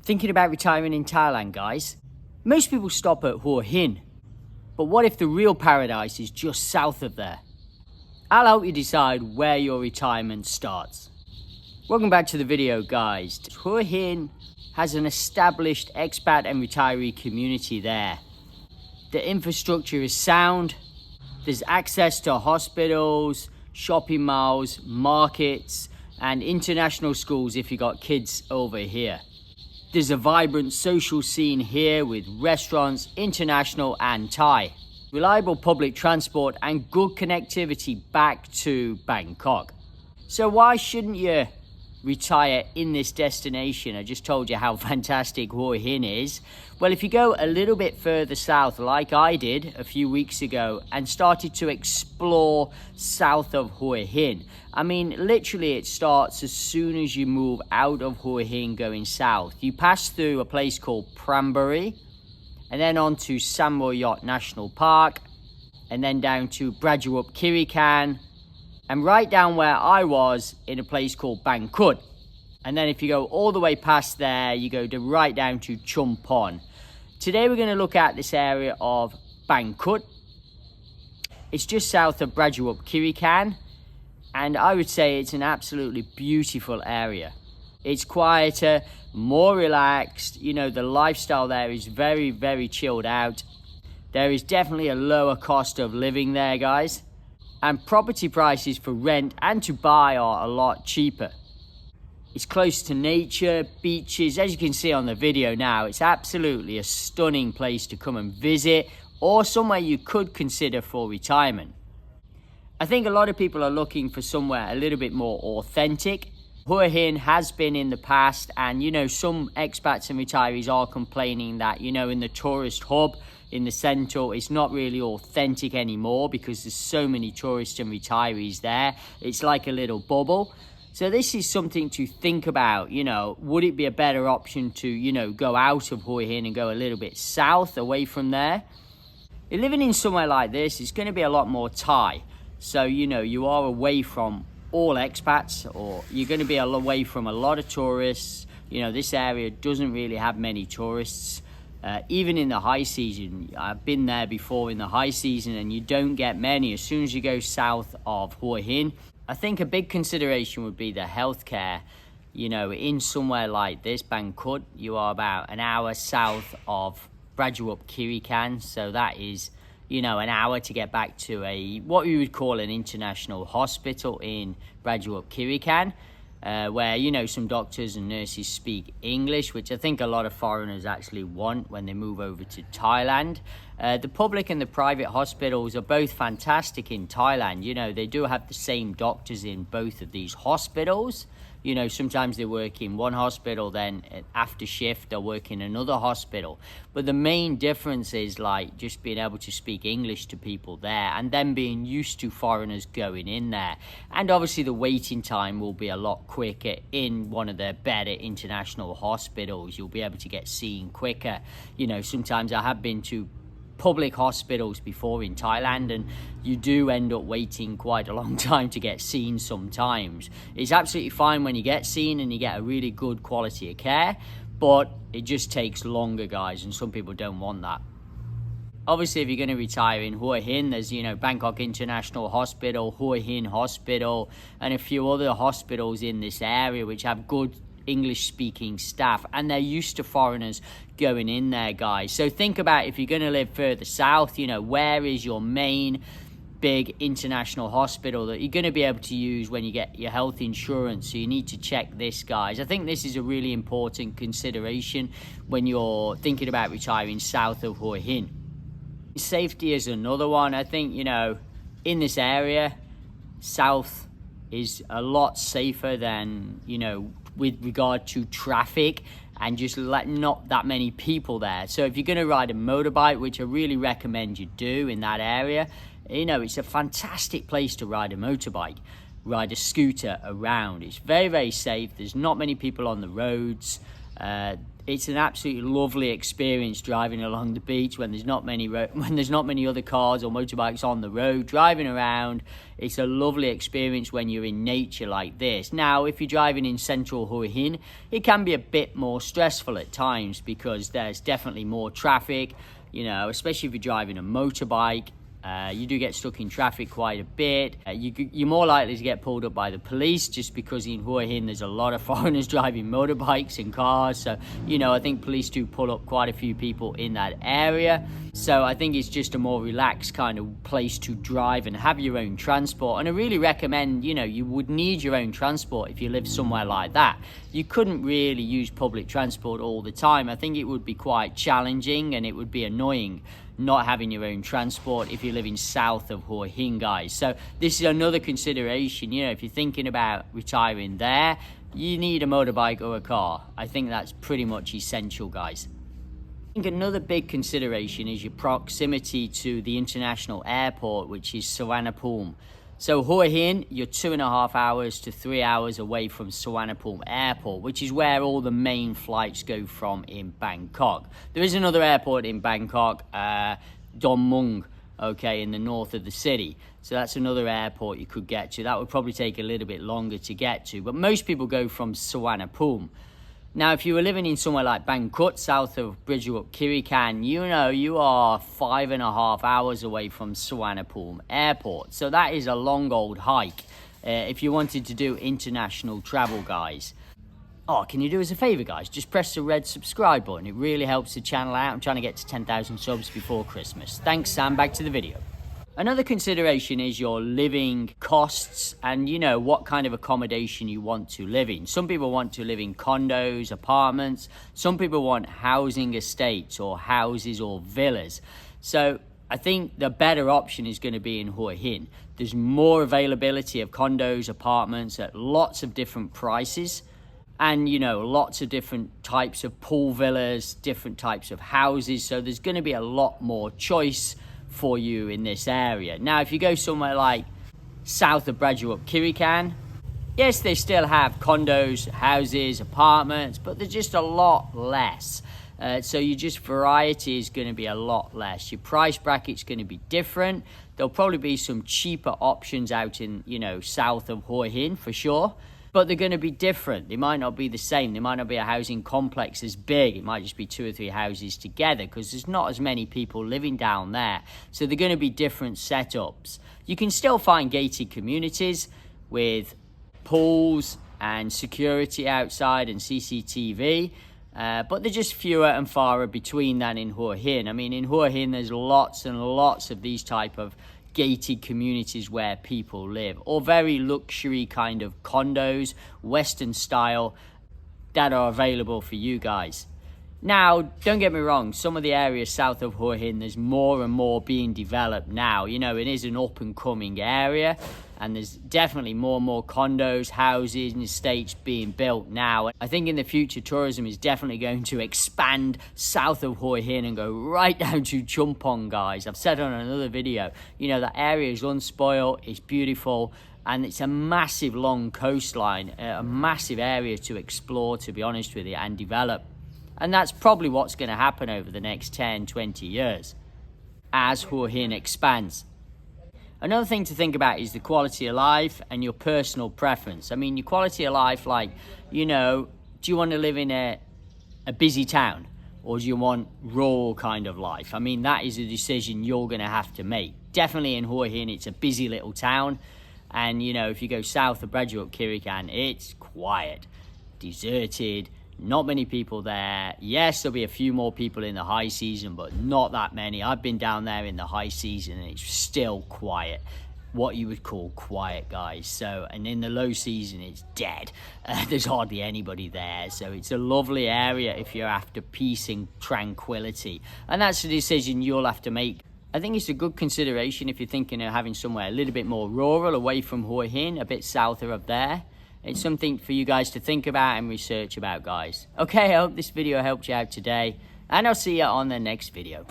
Thinking about retiring in Thailand, guys? Most people stop at Hua Hin, but what if the real paradise is just south of there? I'll help you decide where your retirement starts. Welcome back to the video, guys. Hua Hin has an established expat and retiree community there. The infrastructure is sound. There's access to hospitals, shopping malls, markets, and international schools if you got kids over here. There's a vibrant social scene here with restaurants, international and Thai. Reliable public transport and good connectivity back to Bangkok. So why shouldn't you retire in this destination? I just told you how fantastic Hua Hin is. Well, if you go a little bit further south, like I did a few weeks ago, and started to explore south of Hua Hin, I mean, literally it starts as soon as you move out of Hua Hin going south. You pass through a place called Pranburi, and then on to Sam Roi Yot National Park, and then down to Kirikan, and right down where I was in a place called Ban Krut. And then if you go all the way past there, you go right down to Chumpon. Today we're going to look at this area of Ban Krut. It's just south of Kirikan, and I would say it's an absolutely beautiful area. It's quieter, more relaxed. You know, the lifestyle there is very, very chilled out. There is definitely a lower cost of living there, guys. And property prices for rent and to buy are a lot cheaper. It's close to nature, beaches. As you can see on the video now, it's absolutely a stunning place to come and visit, or somewhere you could consider for retirement. I think a lot of people are looking for somewhere a little bit more authentic. Hua Hin has been in the past, and you know, some expats and retirees are complaining that, you know, in the tourist hub in the centre, it's not really authentic anymore because there's so many tourists and retirees there. It's like a little bubble. So this is something to think about. You know, would it be a better option to, you know, go out of Hua Hin and go a little bit south away from there? If living in somewhere like this, it's going to be a lot more Thai. So, you know, you are away from all expats, or you're going to be away from a lot of tourists. You know, this area doesn't really have many tourists. Even in the high season, I've been there before in the high season, and you don't get many. As soon as you go south of Hua Hin, I think a big consideration would be the healthcare. You know, in somewhere like this, Ban Krut, you are about an hour south of Kirikan, so that is, you know, an hour to get back to what we would call an international hospital in Kirikan, where, you know, some doctors and nurses speak English, which I think a lot of foreigners actually want when they move over to Thailand. The public and the private hospitals are both fantastic in Thailand. You know, they do have the same doctors in both of these hospitals. You know, sometimes they work in one hospital, then after shift they'll work in another hospital. But the main difference is like just being able to speak English to people there, and then being used to foreigners going in there. And obviously the waiting time will be a lot quicker in one of the better international hospitals. You'll be able to get seen quicker. You know, sometimes I have been to public hospitals before in Thailand, and you do end up waiting quite a long time to get seen sometimes. It's absolutely fine when you get seen and you get a really good quality of care, but it just takes longer, guys, and some people don't want that. Obviously, if you're going to retire in Hua Hin, there's, you know, Bangkok International Hospital, Hua Hin Hospital, and a few other hospitals in this area which have good English-speaking staff, and they're used to foreigners going in there, guys. So think about, if you're going to live further south, you know, where is your main big international hospital that you're going to be able to use when you get your health insurance? So you need to check this, guys. I think this is a really important consideration when you're thinking about retiring south of Hua Hin. Safety is another one. I think, you know, in this area, south is a lot safer than, you know, with regard to traffic and just not that many people there. So if you're going to ride a motorbike, which I really recommend you do in that area, you know, it's a fantastic place to ride a motorbike, ride a scooter around. It's very, very safe. There's not many people on the roads. It's an absolutely lovely experience driving along the beach when there's not many other cars or motorbikes on the road. Driving around, it's a lovely experience when you're in nature like this. Now, if you're driving in central Hua Hin, it can be a bit more stressful at times because there's definitely more traffic, you know, especially if you're driving a motorbike. You do get stuck in traffic quite a bit. You're more likely to get pulled up by the police just because in Hua Hin there's a lot of foreigners driving motorbikes and cars. So, you know, I think police do pull up quite a few people in that area. So I think it's just a more relaxed kind of place to drive and have your own transport. And I really recommend, you know, you would need your own transport if you live somewhere like that. You couldn't really use public transport all the time. I think it would be quite challenging and it would be annoying not having your own transport if you're living south of Hua Hin, guys. So this is another consideration. You know, if you're thinking about retiring there, you need a motorbike or a car. I think that's pretty much essential, guys. I think another big consideration is your proximity to the international airport, which is Suvarnabhumi. So Hua Hin, you're 2.5 hours to 3 hours away from Suvarnabhumi Airport, which is where all the main flights go from in Bangkok. There is another airport in Bangkok, Don Mueang, okay, in the north of the city. So that's another airport you could get to. That would probably take a little bit longer to get to, but most people go from Suvarnabhumi. Now, if you were living in somewhere like Ban Krut, south of Kirikan, you know you are 5.5 hours away from Suvarnabhumi Airport. So that is a long old hike if you wanted to do international travel, guys. Oh, can you do us a favour, guys? Just press the red subscribe button. It really helps the channel out. I'm trying to get to 10,000 subs before Christmas. Thanks, Sam. Back to the video. Another consideration is your living costs and, you know, what kind of accommodation you want to live in. Some people want to live in condos, apartments. Some people want housing estates or houses or villas. So I think the better option is going to be in Hua Hin. There's more availability of condos, apartments at lots of different prices. And, you know, lots of different types of pool villas, different types of houses. So there's going to be a lot more choice for you in this area. Now, if you go somewhere like south of Kirikan, yes, they still have condos, houses, apartments, but they're just a lot less. So your just variety is going to be a lot less. Your price bracket's going to be different. There'll probably be some cheaper options out in, you know, south of Hua Hin for sure. But they're going to be different. They might not be the same. There might not be a housing complex as big. It might just be 2 or 3 houses together because there's not as many people living down there. So they're going to be different setups. You can still find gated communities with pools and security outside and CCTV. But they're just fewer and farther between than in Hua Hin. I mean, in Hua Hin, there's lots and lots of these type of gated communities where people live, or very luxury kind of condos, Western style, that are available for you guys. Now, don't get me wrong, some of the areas south of Hua Hin, there's more and more being developed now. You know, it is an up and coming area, and there's definitely more and more condos, houses and estates being built now. I think in the future, tourism is definitely going to expand south of Hua Hin and go right down to Chumpong, guys. I've said on another video, you know, that area is unspoiled, it's beautiful, and it's a massive long coastline, a massive area to explore, to be honest with you, and develop. And that's probably what's going to happen over the next 10, 20 years as Hua Hin expands. Another thing to think about is the quality of life and your personal preference. I mean, your quality of life, like, you know, do you want to live in a busy town or do you want rural kind of life? I mean, that is a decision you're going to have to make. Definitely in Hua Hin, it's a busy little town. And, you know, if you go south of Kirikan, it's quiet, deserted, not many people there. Yes, there'll be a few more people in the high season, but not that many. I've been down there in the high season and it's still quiet. What you would call quiet, guys. So, and in the low season, it's dead. There's hardly anybody there. So it's a lovely area if you're after peace and tranquility. And that's a decision you'll have to make. I think it's a good consideration if you're thinking of having somewhere a little bit more rural, away from Hua Hin, a bit south of there. It's something for you guys to think about and research about, guys. Okay, I hope this video helped you out today, and I'll see you on the next video.